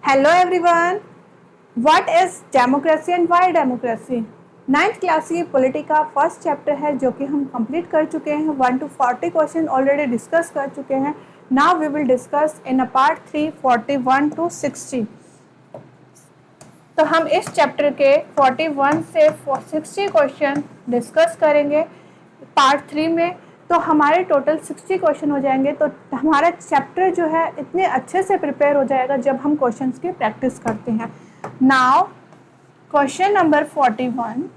Hello everyone. What is democracy and why democracy? 9th class की polity का first chapter है जो कि हम कंप्लीट कर चुके हैं। 1 to 40 क्वेश्चन ऑलरेडी डिस्कस कर चुके हैं। Now we will discuss in a part 3 41 to 60। तो हम इस चैप्टर के 41 से 60 क्वेश्चन डिस्कस करेंगे पार्ट 3 में। तो हमारे टोटल 60 क्वेश्चन हो जाएंगे। तो हमारा चैप्टर जो है इतने अच्छे से प्रिपेयर हो जाएगा जब हम क्वेश्चंस की प्रैक्टिस करते हैं। Now question number 41।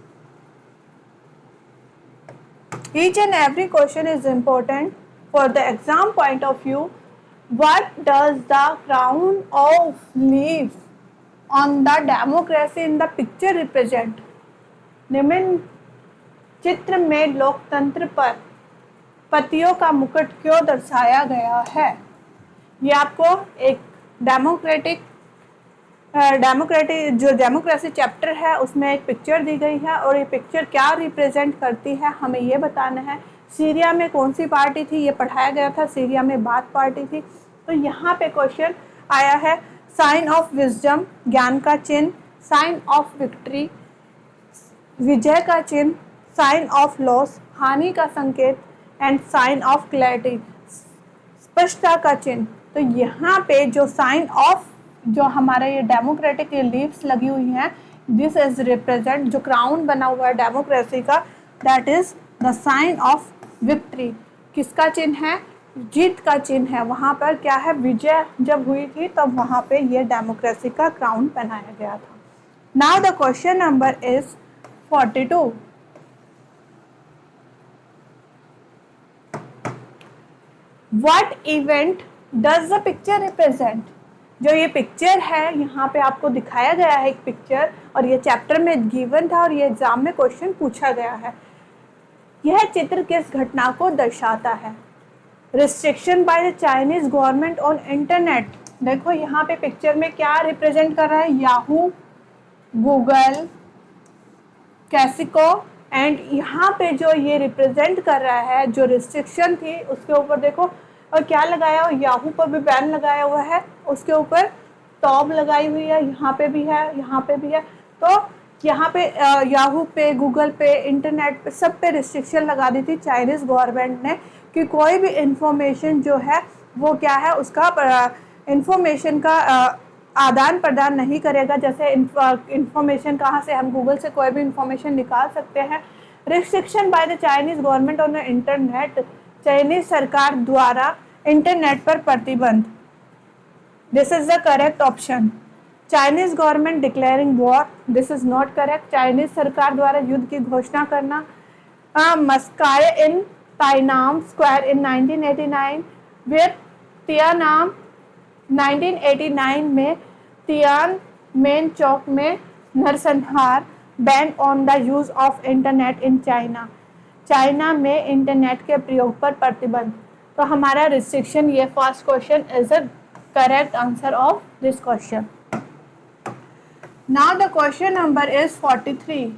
Each and every question is important for the exam point of view. What does the crown of leaves on the democracy in the picture represent? निम्न चित्र में लोकतंत्र पर पतियों का मुकुट क्यों दर्शाया गया है? ये आपको एक डेमोक्रेटिक जो डेमोक्रेसी चैप्टर है उसमें एक पिक्चर दी गई है और ये पिक्चर क्या रिप्रेजेंट करती है हमें ये बताना है। सीरिया में कौन सी पार्टी थी ये पढ़ाया गया था। सीरिया में बाथ पार्टी थी। तो यहाँ पे क्वेश्चन आया है साइन ऑफ विजडम ज्ञान का चिन्ह, साइन ऑफ विक्ट्री विजय का चिन्ह, साइन ऑफ लॉस हानि का संकेत एंड साइन ऑफ क्लैरिटी स्पष्टता का चिन्ह। तो यहाँ पे जो साइन ऑफ जो हमारा ये डेमोक्रेटिक ये लीव्स लगी हुई हैं, दिस इज रिप्रेजेंट जो क्राउन बना हुआ है डेमोक्रेसी का, that is the sign of victory. किसका चिन्ह है? जीत का चिन्ह है। वहाँ पर क्या है? विजय जब हुई थी तब वहाँ पे ये डेमोक्रेसी का क्राउन बनाया गया था। Now the question number is 42। What event does the picture represent? जो ये पिक्चर है यहाँ पे आपको दिखाया गया है एक पिक्चर और ये चैप्टर में गिवन था और ये एग्जाम में क्वेश्चन पूछा गया है। यह चित्र किस घटना को दर्शाता है? Restriction by the Chinese government on internet. देखो यहाँ पे पिक्चर में क्या रिप्रेजेंट कर रहा है? याहू, गूगल, कैसिको एंड यहाँ पे जो ये रिप्रेजेंट कर रहा है जो रिस्ट्रिक्शन थी उसके ऊपर देखो और क्या लगाया हुआ, याहू पर भी बैन लगाया हुआ है, उसके ऊपर टॉप लगाई हुई है, यहाँ पे भी है, यहाँ पे भी है। तो यहाँ पे याहू पे, गूगल पे, इंटरनेट पे सब पे रिस्ट्रिक्शन लगा दी थी चाइनीज़ गवर्नमेंट ने कि कोई भी इंफॉर्मेशन जो है वो क्या है उसका इंफॉर्मेशन का आदान प्रदान नहीं करेगा। जैसे इंफॉर्मेशन कहाँ से हम गूगल से कोई भी इंफॉर्मेशन निकाल सकते हैं। Restriction by the Chinese government on internet, Chinese सरकार द्वारा इंटरनेट पर प्रतिबंध। This is the correct option. Chinese government declaring war, this is not correct. Chinese सरकार द्वारा युद्ध की घोषणा करना। मस्काय इन ताइनाम स्क्वायर इन 1989 विद तियानाम 1989 में तियानमेन चौक में नरसंहार। Ban on the use of internet in China, China में इंटरनेट के प्रयोग पर प्रतिबंध। तो हमारा रिस्ट्रिक्शन ये first question is a correct answer of this question. Now the question number is 43।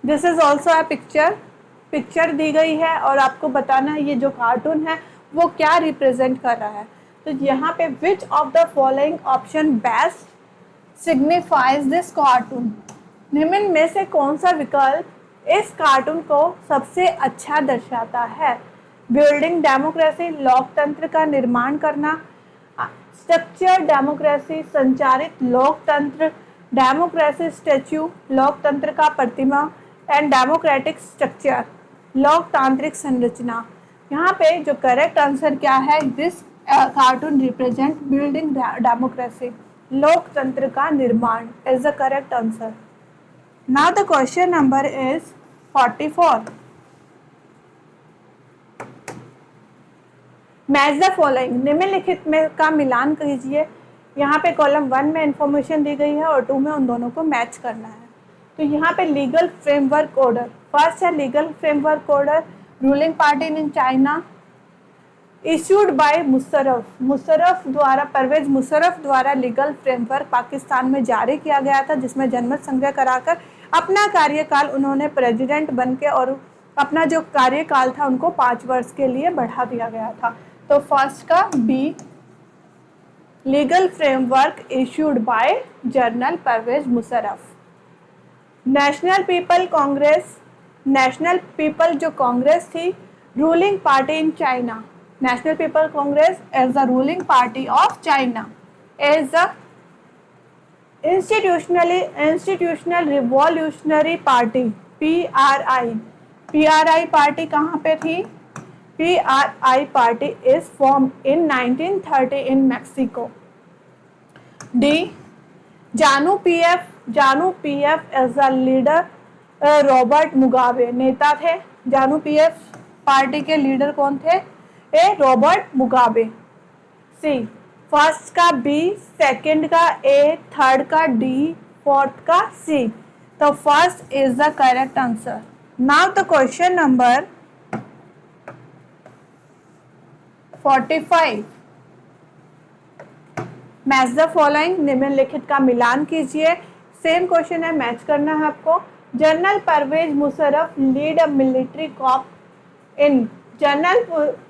This is also a picture दी गई है और आपको बताना है ये जो कार्टून है वो क्या रिप्रेजेंट कर रहा है। तो यहाँ पे विच of the following option best signifies this cartoon. निम्न में से कौन सा विकल्प इस कार्टून को सबसे अच्छा दर्शाता है? बिल्डिंग डेमोक्रेसी, लोकतंत्र का निर्माण करना, स्ट्रक्चर डेमोक्रेसी, संचारित लोकतंत्र, डेमोक्रेसी स्टैच्यू, लोकतंत्र का प्रतिमा एंड डेमोक्रेटिक स्ट्रक्चर, लोकतांत्रिक संरचना। यहाँ पे जो करेक्ट आंसर क्या है? This cartoon represent building democracy, लोकतंत्र का निर्माण is the correct answer. Now the question number is 44। Match the following, निम्नलिखित में का मिलान कीजिए। यहाँ पे कॉलम 1 में इंफॉर्मेशन दी गई है और 2 में उन दोनों को मैच करना है। तो यहाँ पे लीगल फ्रेमवर्क ऑर्डर, फर्स्ट है legal framework order ruling party in China issued by Musharraf द्वारा, परवेज मुशर्रफ द्वारा लीगल फ्रेमवर्क पाकिस्तान में जारी किया गया था जिसमें जनमत संग्रह कराकर अपना कार्यकाल उन्होंने प्रेसिडेंट बनके और अपना जो कार्यकाल था उनको 5 वर्ष के लिए बढ़ा दिया गया था। तो फर्स्ट का B legal framework issued by general Parvez Musharraf. National people congress, national people जो कांग्रेस थी, ruling party in China. National people congress as the ruling party of China, as the institutional revolutionary party, PRI। PRI party कहाँ पे थी? PRI party is form in 1930 in Mexico. D, ZANU PF as the leader Robert Mugabe, नेता थे। ZANU PF party के leader कौन थे? Robert Mugabe. सी, first का B, second का A, थर्ड का D, फोर्थ का C। तो first is the correct answer. Now the question number 45, match the following, निम्नलिखित का मिलान कीजिए। सेम क्वेश्चन है, मैच करना है आपको। General Parvez Musharraf lead a military coup in, general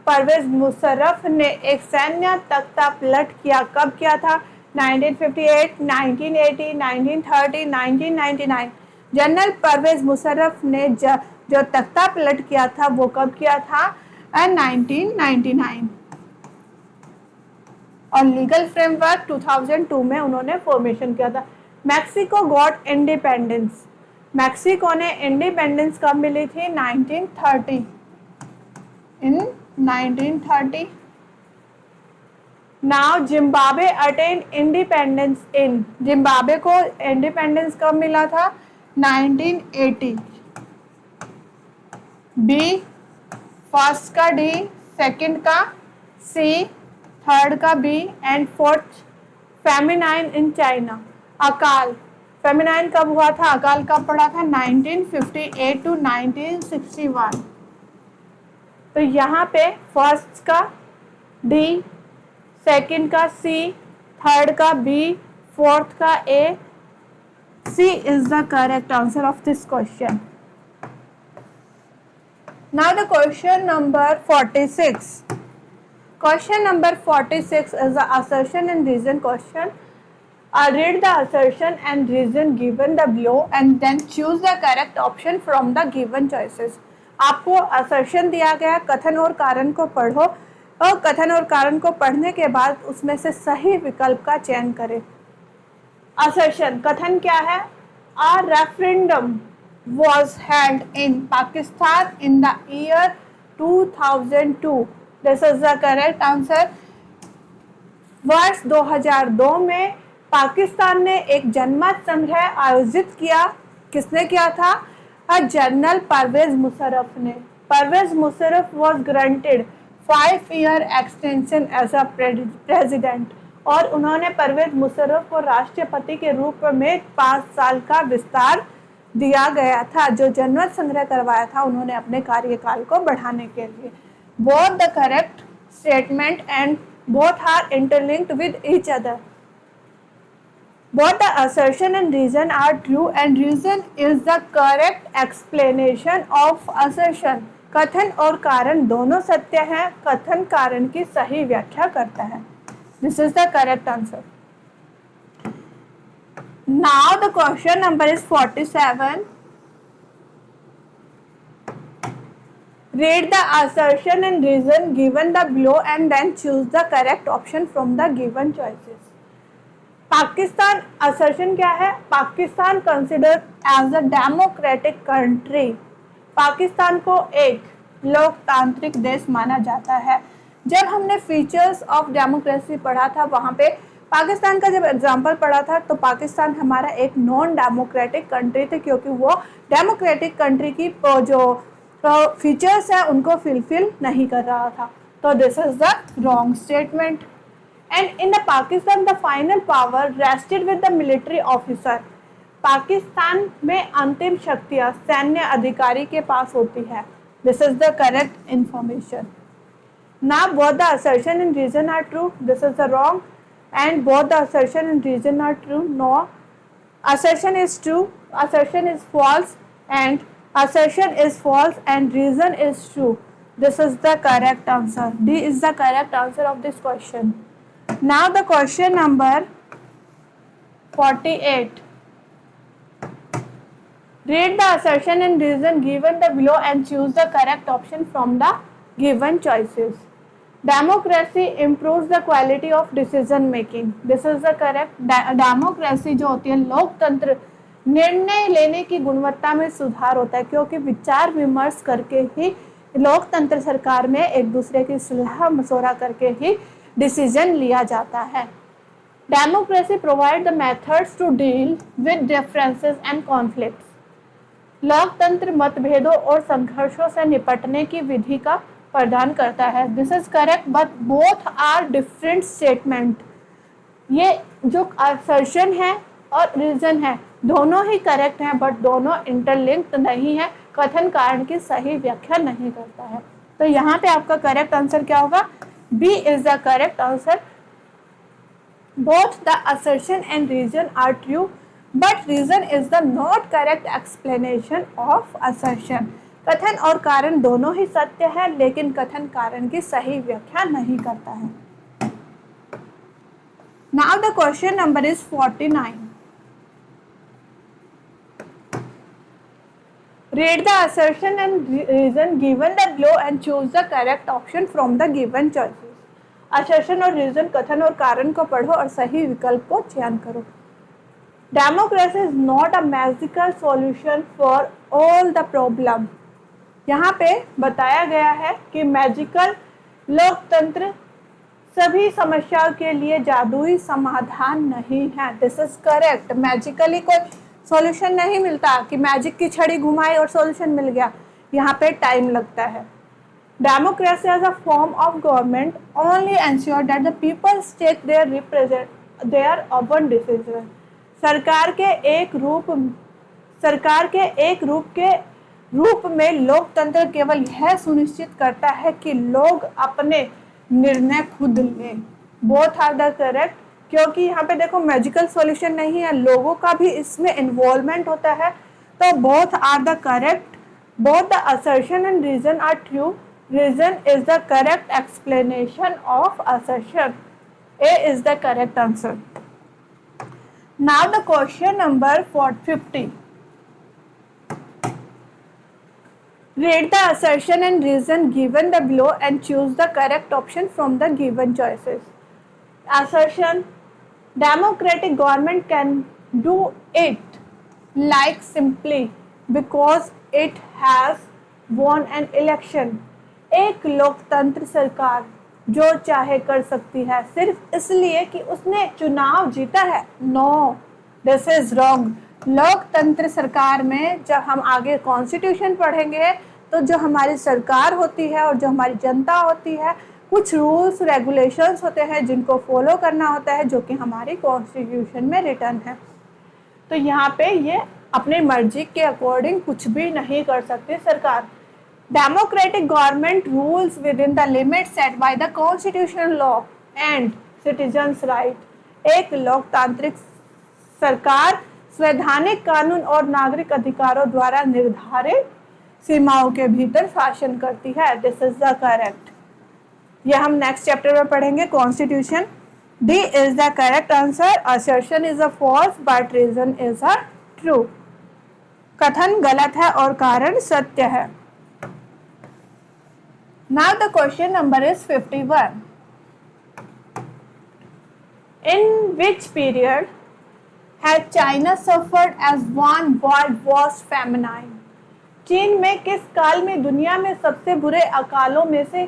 Parvez Musharraf ने एक सैन्य तख्ता पलट किया, कब किया था? 1958, 1980, 1930, 1999। जनरल परवेज मुशर्रफ ने जो तख्ता पलट किया था वो कब किया था? 1999। और लीगल फ्रेमवर्क 2002 में उन्होंने फॉर्मेशन किया था। मैक्सिको गॉट इंडिपेंडेंस, मैक्सिको ने इंडिपेंडेंस कब मिली थी? 1930, इन 1930। Now Zimbabwe attain independence in, Zimbabwe को इंडिपेंडेंस कब मिला था? 1980। बी, फर्स्ट का D, सेकंड का C, थर्ड का B and fourth feminine in China. अकाल, फेमिनाइन कब हुआ था? अकाल कब पड़ा था? 1958 टू 1961। तो यहाँ पे फर्स्ट का D, सेकंड का C, थर्ड का B, फोर्थ का A, C is the correct answer of this question. Now the question number 46. Question number 46 is the assertion and reason question. Read the assertion and reason given the below and then choose the correct option from the given choices. आपको assertion दिया गया, कथन और कारण को पढ़ो और कथन और कारण को पढ़ने के बाद उसमें से सही विकल्प का चयन करें। assertion, कथन क्या है? A referendum was held in Pakistan in the year 2002. This is the correct answer. वर्ष 2002 में पाकिस्तान ने एक जनमत संग्रह आयोजित किया। किसने किया था? जनरल परवेज मुशर्रफ ने। Parvez Musharraf was granted 5-year extension as a president और उन्होंने परवेज मुशर्रफ को राष्ट्रपति के रूप में 5 साल का विस्तार दिया गया था। जो जनमत संग्रह करवाया था उन्होंने अपने कार्यकाल को बढ़ाने के लिए। Both the correct statement and both are interlinked with each other. Both the assertion and reason are true and reason is the correct explanation of assertion. कथन और कारण दोनों सत्य हैं, कथन कारण की सही व्याख्या करता है। This is the correct answer. Now the question number is 47. Read the assertion and reason given the below and then choose the correct option from the given choices. Pakistan, assertion क्या है? Pakistan considered as a democratic country. Pakistan को एक लोकतांत्रिक देश माना जाता है। जब हमने फीचर्स ऑफ डेमोक्रेसी पढ़ा था वहाँ पे पाकिस्तान का जब एग्जाम्पल पढ़ा था तो पाकिस्तान हमारा एक नॉन डेमोक्रेटिक कंट्री थे क्योंकि वो डेमोक्रेटिक कंट्री की जो फीचर्स है उनको फुलफिल नहीं कर रहा था। तो this is the wrong statement. And in the Pakistan the final power rested with the military officer. Pakistan में अंतिम शक्तियाँ सैन्य अधिकारी के पास होती है। This is the correct information. Now both the assertion and reason are true. This is the wrong. And both the assertion and reason are true. No. Assertion is true. Assertion is false. And assertion is false and reason is true. This is the correct answer. D is the correct answer of this question. Now the question number 48. Read the assertion and reason given the below and choose the correct option from the given choices. Democracy improves the quality of decision making. This is the correct. Democracy जो होती है, लोकतंत्र, निर्णय लेने की गुणवत्ता में सुधार होता है, क्योंकि विचार विमर्श करके ही लोकतंत्र सरकार में एक दूसरे की सलाह मशवरा करके ही डिसीजन लिया जाता है. Democracy provides the methods to deal with differences and conflicts. लोकतंत्र मतभेदों और संघर्षों से निपटने की विधि का प्रदान करता है. This is correct but both are different statement. ये जो असर्शन है और रीजन है दोनों ही करेक्ट हैं, बट दोनों इंटरलिंक्ड नहीं है, कथन कारण की सही व्याख्या नहीं करता है. तो यहाँ पे आपका करेक्ट आंसर क्या होगा? B is the correct answer. Both the assertion and reason are true, but reason is the not correct explanation of assertion. कथन और कारण दोनों ही सत्य है, लेकिन कथन कारण की सही व्याख्या नहीं करता है. Now the question number is 49. Read the assertion and reason given the below and choose the correct option from the given choices. Assertion और रीजन, कथन और कारण को पढ़ो और सही विकल्प को चयन करो. Democracy is not a magical solution for all the problem. यहाँ पे बताया गया है कि मैजिकल लोकतंत्र सभी समस्याओं के लिए जादुई समाधान नहीं है. This is correct. मैजिकली कोई सॉल्यूशन नहीं मिलता कि मैजिक की छड़ी घुमाई और सॉल्यूशन मिल गया. यहाँ पे टाइम लगता है. Democracy as a form of government only ensure that the people take their own decision. सरकार के एक रूप में लोकतंत्र केवल यह सुनिश्चित करता है कि लोग अपने निर्णय खुद लें. बोथ आर द करेक्ट, क्योंकि यहाँ पे देखो मैजिकल सॉल्यूशन नहीं है, लोगों का भी इसमें इन्वॉल्वमेंट होता है. तो both are the correct. Both the assertion and reason are true. Reason is the correct explanation of assertion. A is the correct answer. Now the question number 50. Read the assertion and reason given the below and choose the correct option from the given choices. Assertion: democratic government can do it like simply because it has won an election. एक लोकतंत्र सरकार जो चाहे कर सकती है सिर्फ इसलिए कि उसने चुनाव जीता है. No, this is wrong. लोकतंत्र सरकार में जब हम आगे कॉन्स्टिट्यूशन पढ़ेंगे तो जो हमारी सरकार होती है और जो हमारी जनता होती है, कुछ रूल्स रेगुलेशंस होते हैं जिनको फॉलो करना होता है, जो कि हमारी कॉन्स्टिट्यूशन में रिटर्न है. तो यहाँ पे ये अपनी मर्जी के अकॉर्डिंग कुछ भी नहीं कर सकती सरकार. Democratic government rules within the limits set by the constitutional law and citizens' right. एक लोकतांत्रिक सरकार संवैधानिक कानून और नागरिक अधिकारों द्वारा निर्धारित सीमाओं के भीतर शासन करती है. This is the correct. यह हम नेक्स्ट चैप्टर में पढ़ेंगे, constitution. D is the correct answer. Assertion is a false but reason is a true. कथन गलत है और कारण सत्य है. Now the question number is 51. In which period had China suffered as one world was famine? चीन में किस काल में दुनिया में सबसे बुरे अकालों में से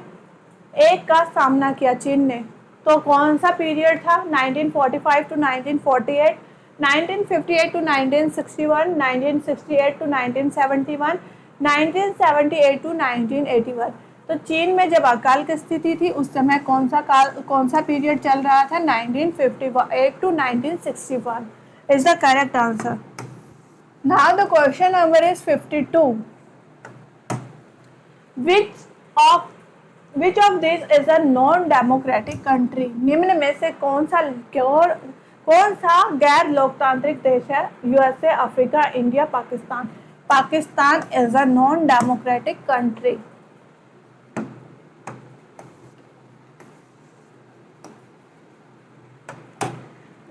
एक का सामना किया चीन ने? तो कौन सा पीरियड था? 1945 to 1948, 1958 to 1961, 1968 to 1971, 1978 to 1981. तो चीन में जब अकाल की स्थिति थी उस समय कौन सा पीरियड चल रहा था? 1958 to 1961 is the correct answer. Now the question number is 52. Which of these is a non-democratic country? निम्न में से कौन सा गैर लोकतांत्रिक देश है? USA, Africa, India, Pakistan. Pakistan is a non-democratic country.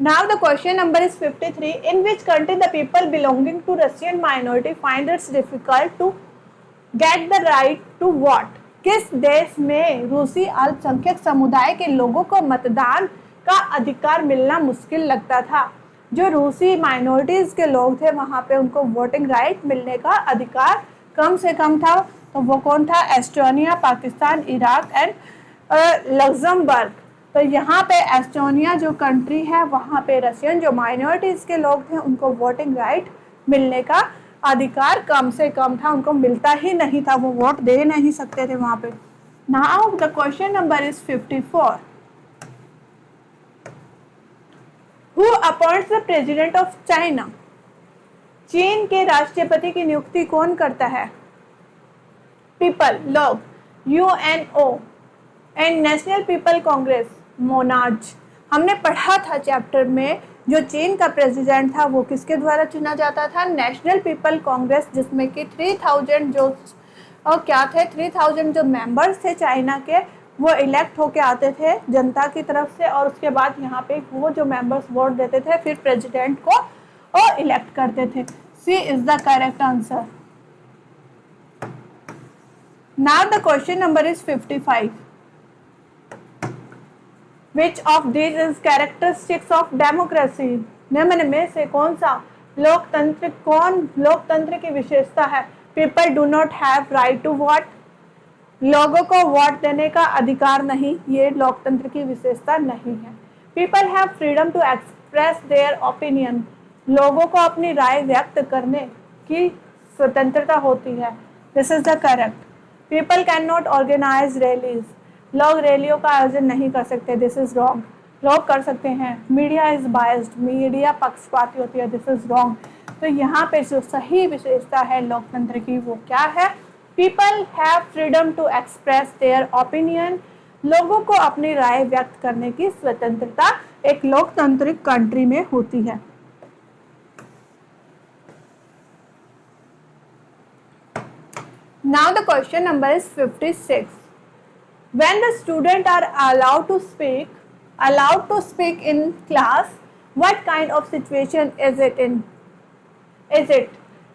Now the question number is 53. In which country the people belonging to Russian minority find it difficult to get the right to vote? किस देश में रूसी अल्पसंख्यक समुदाय के लोगों को मतदान का अधिकार मिलना मुश्किल लगता था? जो रूसी माइनॉरिटीज के लोग थे वहां पे उनको वोटिंग राइट मिलने का अधिकार कम से कम था। तो वो कौन था? Estonia, Pakistan, Iraq and Luxembourg. तो यहाँ पे एस्टोनिया जो कंट्री है वहाँ पे रशियन जो माइनॉरिटीज के लोग थे उनको वोटिंग राइट मिलने का अधिकार कम से कम था, उनको मिलता ही नहीं था, वो वोट दे नहीं सकते थे वहाँ पे। Now the question number is 54. Who appoints the president of China? चीन के राष्ट्रपति की नियुक्ति कौन करता है? पीपल, लोग, UNO and national people Congress, monarch. हमने पढ़ा था चैप्टर में जो चीन का प्रेसिडेंट था वो किसके द्वारा चुना जाता था? नेशनल पीपल कांग्रेस, जिसमें कि 3000 जो और क्या थे 3000 जो मेंबर्स थे चाइना के वो इलेक्ट होके आते थे जनता की तरफ से, और उसके बाद यहाँ पे वो जो मेंबर्स वोट देते थे फिर प्रेसिडेंट को और इलेक्ट करते थे। C is the correct answer. Now the question number is 55. Which of these is characteristics of democracy? निम्न में से कौन लोकतंत्र की विशेषता है? People do not have right to vote. लोगों को वोट देने का अधिकार नहीं, ये लोकतंत्र की विशेषता नहीं है। People have freedom to express their opinion. लोगों को अपनी राय व्यक्त करने की स्वतंत्रता होती है। This is the correct. People cannot organize rallies. लोग रैलियों का आयोजन नहीं कर सकते। This is wrong. लोग कर सकते हैं। मीडिया इज बायस्ड, मीडिया पक्षपाती होती है। This is wrong. तो यहाँ पे जो सही विशेषता है लोकतंत्र की वो क्या है? People have freedom to express their opinion. लोगों को अपनी राय व्यक्त करने की स्वतंत्रता एक लोकतांत्रिक कंट्री में होती है। Now the question number is 56. When the students are allowed to speak in class, what kind of situation is it in?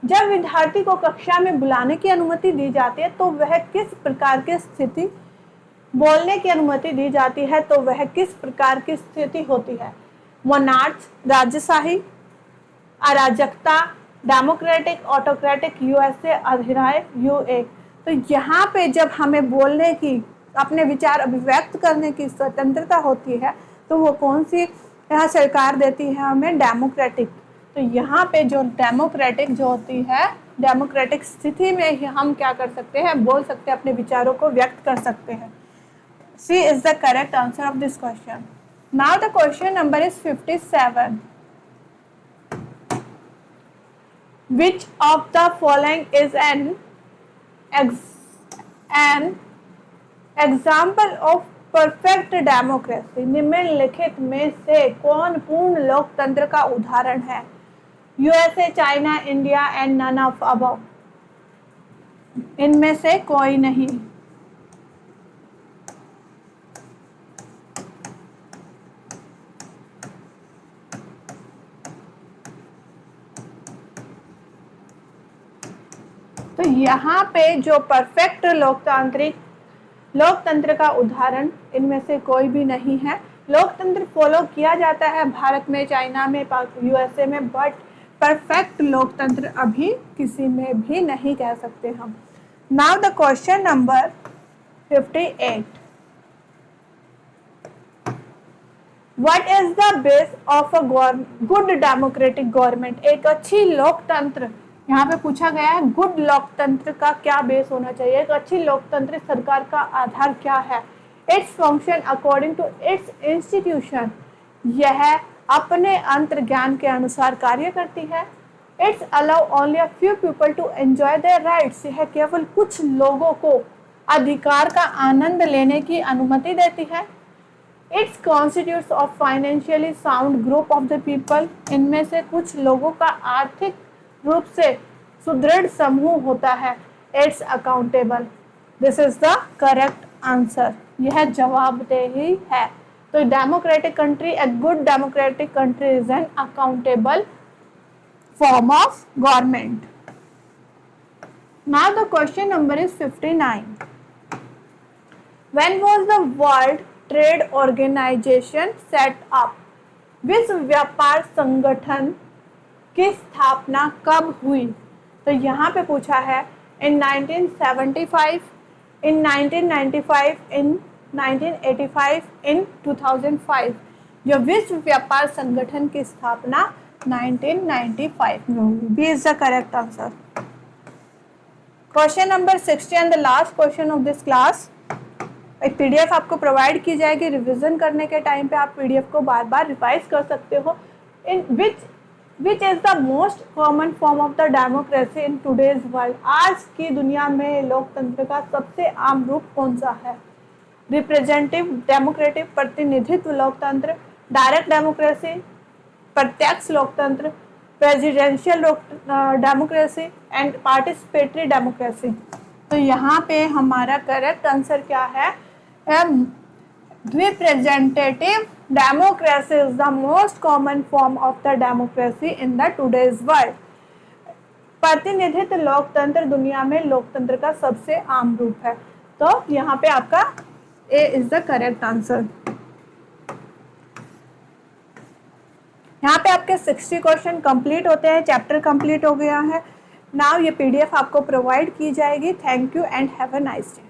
जब विद्यार्थी को कक्षा में बुलाने की अनुमति दी जाती है तो वह किस प्रकार की स्थिति, बोलने की अनुमति दी जाती है तो वह किस प्रकार की स्थिति होती है? मोनार्च, राजशाही, अराजकता, डेमोक्रेटिक, ऑटोक्रेटिक, यूएसए, अधिराय, यूए। तो यहाँ पे जब हमें बोलने की, अपने विचार अभिव्यक्त करने की स्वतंत्रता होती है तो वो कौन सी यहाँ सरकार देती है हमें? डेमोक्रेटिक। तो यहाँ पे जो डेमोक्रेटिक जो होती है, डेमोक्रेटिक स्थिति में ही हम क्या कर सकते हैं? बोल सकते हैं, अपने विचारों को व्यक्त कर सकते हैं। C is the correct answer of this question. Now the question number is 57. Which of the following is an example of perfect democracy? निम्नलिखित में से कौन पूर्ण लोकतंत्र का उदाहरण है? USA, China, India and none of above. इनमें से कोई नहीं। तो यहाँ पे जो परफेक्ट लोकतंत्र का उदाहरण इनमें से कोई भी नहीं है। लोकतंत्र फॉलो किया जाता है भारत में, चाइना में, यूएसए में, बट परफेक्ट लोकतंत्र अभी किसी में भी नहीं कह सकते हम। Now the question number 58. What is the base of a good democratic government? एक अच्छी लोकतंत्र, यहाँ पे पूछा गया है गुड लोकतंत्र का क्या बेस होना चाहिए? एक अच्छी लोकतंत्र सरकार का आधार क्या है? Its function according to its institution. यह अपने अंतर्ज्ञान के अनुसार कार्य करती है। It's allow only a few people to enjoy their rights. यह केवल कुछ लोगों को अधिकार का आनंद लेने की अनुमति देती है। It's constitutes of financially sound group of the people. इनमें से कुछ लोगों का आर्थिक रूप से सुदृढ़ समूह होता है। It's accountable. This is the correct answer. यह जवाबदेही है। तो democratic country, a good democratic country is an accountable form of government. Now the question number is 59. When was the World Trade Organization set up? विश्व व्यापार संगठन की स्थापना कब हुई? तो यहाँ पे पूछा है in 1975, in 1995, in 1985, in 2005. जो विश्व व्यापार संगठन की स्थापना 1995 में हुई. B is the correct answer. Question number 60 and the last question of this class. एक पीडीएफ आपको प्रोवाइड की जाएगी. रिवीजन करने के टाइम पे आप पीडीएफ को बार बार रिवाइज कर सकते हो. In which is the most common form of the democracy in today's world? आज की दुनिया में लोकतंत्र का सबसे आम रूप कौन सा है? रिप्रेजेंटेटिव डेमोक्रेटिक प्रतिनिधित्व लोकतंत्र, डायरेक्ट डेमोक्रेसी, प्रत्यक्ष लोकतंत्र, presidential democracy and participatory democracy. तो यहाँ पे हमारा करेक्ट आंसर क्या है? Representative democracy is the most common form of the democracy in the today's world. प्रतिनिधित्व लोकतंत्र दुनिया में लोकतंत्र का सबसे आम रूप है. तो यहाँ पे आपका ए इज द करेक्ट आंसर. यहाँ पे आपके 60 क्वेश्चन कंप्लीट होते हैं. चैप्टर कंप्लीट हो गया है. नाउ ये पीडीएफ आपको प्रोवाइड की जाएगी. Thank you and have a nice day.